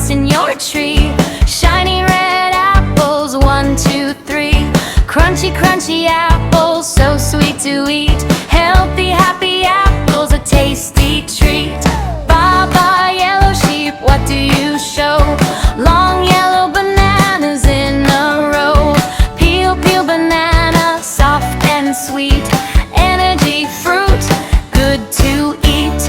nuts in your tree. Shiny red apples, 1, 2, 3. Crunchy, crunchy apples, so sweet to eat. Healthy, happy apples, a tasty treat. Baa baa, yellow sheep, what do you show? Long yellow bananas in a row. Peel, peel banana, soft and sweet. Energy fruit, good to eat.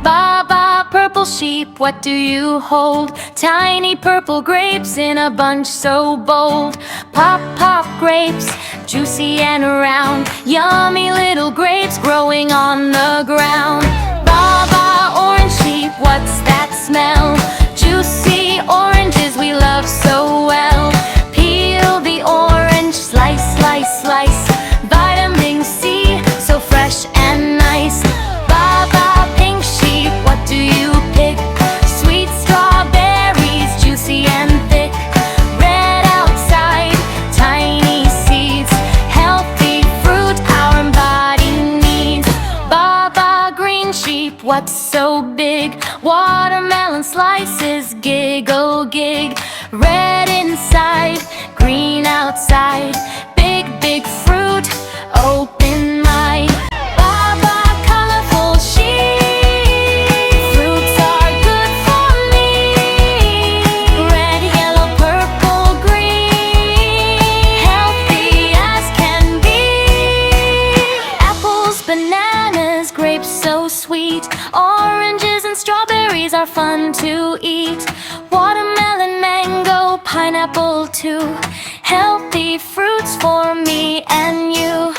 Baa baa, purple sheep, what do you hold? Tiny purple grapes in a bunch so bold. Pop, pop grapes, juicy and round. Yummy little grapes growing on the ground. Baa baa, orange sheep, what's that smell? Juicy oranges we love so well. Peel the orange, slice, slice, slice. Vitamin C, so fresh and nice. Baa baa, pink sheep, what do you pick? Sweet strawberries, juicy and thick. Red outside, tiny seeds. Healthy fruit our body needs. Baa baa, green sheep, what's so big? Watermelon slices, giggle gig. Red inside, green outside. Big, big fruit, open mind. Baa baa, colorful sheep. Fruits are good for me. Red, yellow, purple, green. Healthy as can be. Apples, bananas, grapes so sweet. Oranges and strawberries are fun to eat. Watermelon, mango, pineapple too. Healthy fruits for me and you.